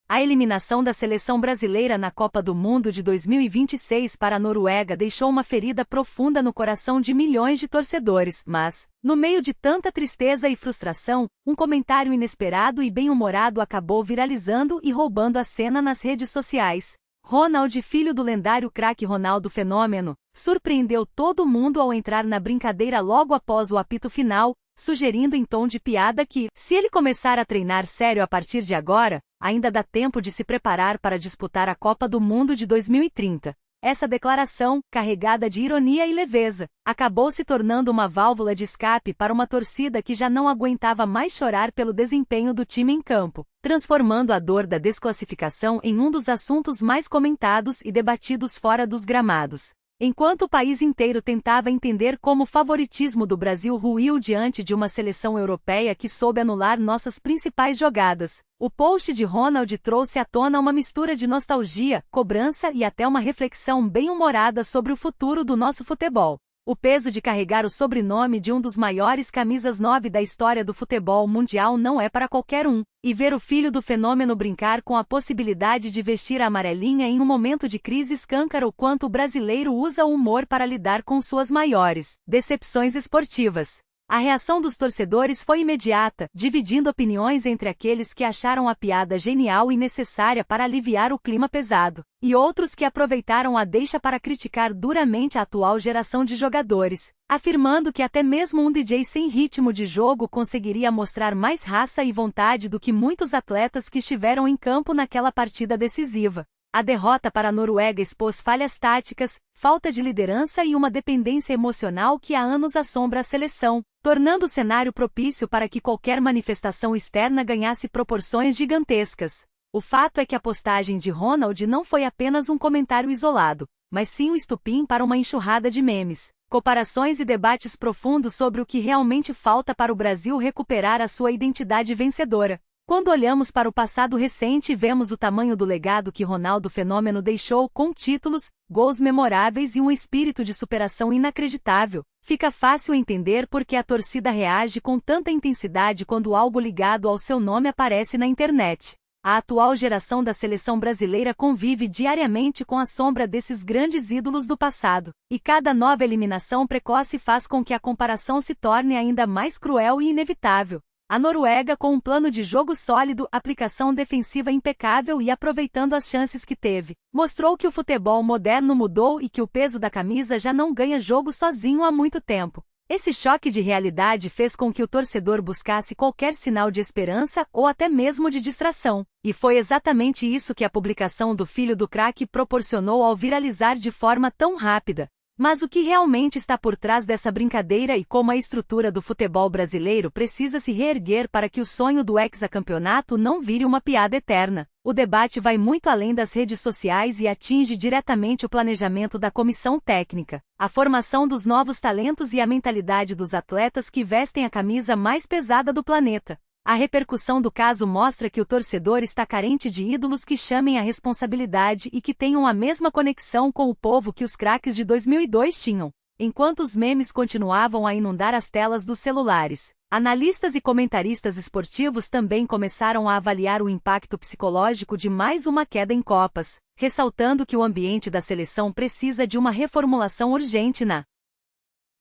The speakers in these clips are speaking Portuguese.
A eliminação da seleção brasileira na Copa do Mundo de 2026 para a Noruega deixou uma ferida profunda no coração de milhões de torcedores, mas, no meio de tanta tristeza e frustração, um comentário inesperado e bem-humorado acabou viralizando e roubando a cena nas redes sociais. Ronald, filho do lendário craque Ronaldo Fenômeno, surpreendeu todo mundo ao entrar na brincadeira logo após o apito final, sugerindo em tom de piada que, se ele começar a treinar sério a partir de agora, ainda dá tempo de se preparar para disputar a Copa do Mundo de 2030. Essa declaração, carregada de ironia e leveza, acabou se tornando uma válvula de escape para uma torcida que já não aguentava mais chorar pelo desempenho do time em campo, transformando a dor da desclassificação em um dos assuntos mais comentados e debatidos fora dos gramados. Enquanto o país inteiro tentava entender como o favoritismo do Brasil ruiu diante de uma seleção europeia que soube anular nossas principais jogadas, o post de Ronald trouxe à tona uma mistura de nostalgia, cobrança e até uma reflexão bem-humorada sobre o futuro do nosso futebol. O peso de carregar o sobrenome de um dos maiores camisas 9 da história do futebol mundial não é para qualquer um, e ver o filho do fenômeno brincar com a possibilidade de vestir a amarelinha em um momento de crise escâncara o quanto o brasileiro usa o humor para lidar com suas maiores decepções esportivas. A reação dos torcedores foi imediata, dividindo opiniões entre aqueles que acharam a piada genial e necessária para aliviar o clima pesado, e outros que aproveitaram a deixa para criticar duramente a atual geração de jogadores, afirmando que até mesmo um DJ sem ritmo de jogo conseguiria mostrar mais raça e vontade do que muitos atletas que estiveram em campo naquela partida decisiva. A derrota para a Noruega expôs falhas táticas, falta de liderança e uma dependência emocional que há anos assombra a seleção, tornando o cenário propício para que qualquer manifestação externa ganhasse proporções gigantescas. O fato é que a postagem de Ronald não foi apenas um comentário isolado, mas sim um estupim para uma enxurrada de memes, comparações e debates profundos sobre o que realmente falta para o Brasil recuperar a sua identidade vencedora. Quando olhamos para o passado recente e vemos o tamanho do legado que Ronaldo Fenômeno deixou com títulos, gols memoráveis e um espírito de superação inacreditável, fica fácil entender por que a torcida reage com tanta intensidade quando algo ligado ao seu nome aparece na internet. A atual geração da seleção brasileira convive diariamente com a sombra desses grandes ídolos do passado, e cada nova eliminação precoce faz com que a comparação se torne ainda mais cruel e inevitável. A Noruega, com um plano de jogo sólido, aplicação defensiva impecável e aproveitando as chances que teve, mostrou que o futebol moderno mudou e que o peso da camisa já não ganha jogo sozinho há muito tempo. Esse choque de realidade fez com que o torcedor buscasse qualquer sinal de esperança ou até mesmo de distração, e foi exatamente isso que a publicação do filho do craque proporcionou ao viralizar de forma tão rápida. Mas o que realmente está por trás dessa brincadeira e como a estrutura do futebol brasileiro precisa se reerguer para que o sonho do hexacampeonato não vire uma piada eterna? O debate vai muito além das redes sociais e atinge diretamente o planejamento da comissão técnica, a formação dos novos talentos e a mentalidade dos atletas que vestem a camisa mais pesada do planeta. A repercussão do caso mostra que o torcedor está carente de ídolos que chamem a responsabilidade e que tenham a mesma conexão com o povo que os craques de 2002 tinham. Enquanto os memes continuavam a inundar as telas dos celulares, analistas e comentaristas esportivos também começaram a avaliar o impacto psicológico de mais uma queda em Copas, ressaltando que o ambiente da seleção precisa de uma reformulação urgente na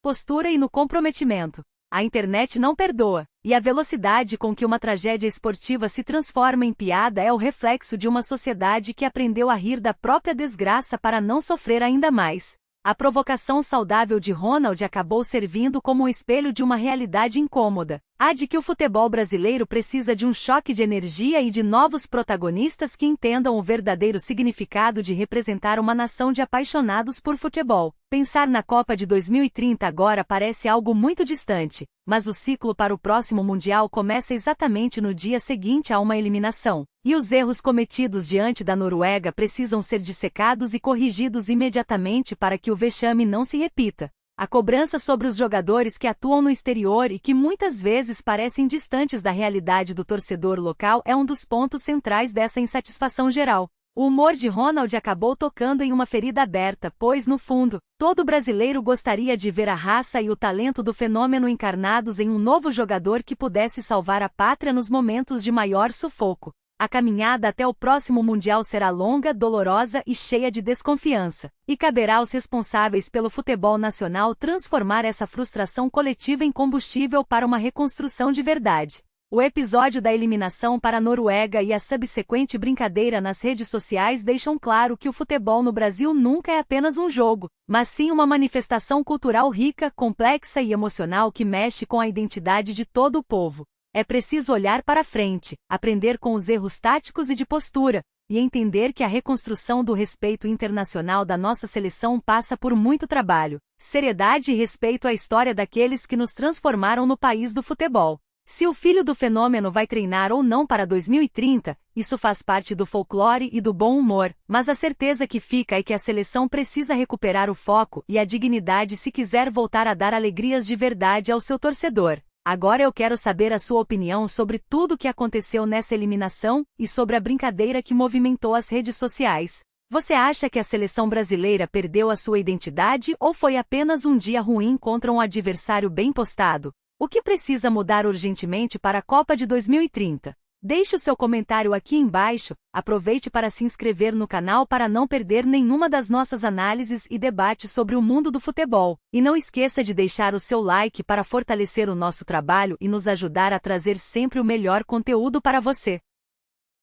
postura e no comprometimento. A internet não perdoa, e a velocidade com que uma tragédia esportiva se transforma em piada é o reflexo de uma sociedade que aprendeu a rir da própria desgraça para não sofrer ainda mais. A provocação saudável de Ronald acabou servindo como um espelho de uma realidade incômoda, a de que o futebol brasileiro precisa de um choque de energia e de novos protagonistas que entendam o verdadeiro significado de representar uma nação de apaixonados por futebol. Pensar na Copa de 2030 agora parece algo muito distante, mas o ciclo para o próximo Mundial começa exatamente no dia seguinte a uma eliminação, e os erros cometidos diante da Noruega precisam ser dissecados e corrigidos imediatamente para que o vexame não se repita. A cobrança sobre os jogadores que atuam no exterior e que muitas vezes parecem distantes da realidade do torcedor local é um dos pontos centrais dessa insatisfação geral. O humor de Ronald acabou tocando em uma ferida aberta, pois, no fundo, todo brasileiro gostaria de ver a raça e o talento do fenômeno encarnados em um novo jogador que pudesse salvar a pátria nos momentos de maior sufoco. A caminhada até o próximo Mundial será longa, dolorosa e cheia de desconfiança. E caberá aos responsáveis pelo futebol nacional transformar essa frustração coletiva em combustível para uma reconstrução de verdade. O episódio da eliminação para a Noruega e a subsequente brincadeira nas redes sociais deixam claro que o futebol no Brasil nunca é apenas um jogo, mas sim uma manifestação cultural rica, complexa e emocional que mexe com a identidade de todo o povo. É preciso olhar para frente, aprender com os erros táticos e de postura, e entender que a reconstrução do respeito internacional da nossa seleção passa por muito trabalho, seriedade e respeito à história daqueles que nos transformaram no país do futebol. Se o filho do fenômeno vai treinar ou não para 2030, isso faz parte do folclore e do bom humor, mas a certeza que fica é que a seleção precisa recuperar o foco e a dignidade se quiser voltar a dar alegrias de verdade ao seu torcedor. Agora eu quero saber a sua opinião sobre tudo o que aconteceu nessa eliminação e sobre a brincadeira que movimentou as redes sociais. Você acha que a seleção brasileira perdeu a sua identidade ou foi apenas um dia ruim contra um adversário bem postado? O que precisa mudar urgentemente para a Copa de 2030? Deixe o seu comentário aqui embaixo, aproveite para se inscrever no canal para não perder nenhuma das nossas análises e debates sobre o mundo do futebol. E não esqueça de deixar o seu like para fortalecer o nosso trabalho e nos ajudar a trazer sempre o melhor conteúdo para você.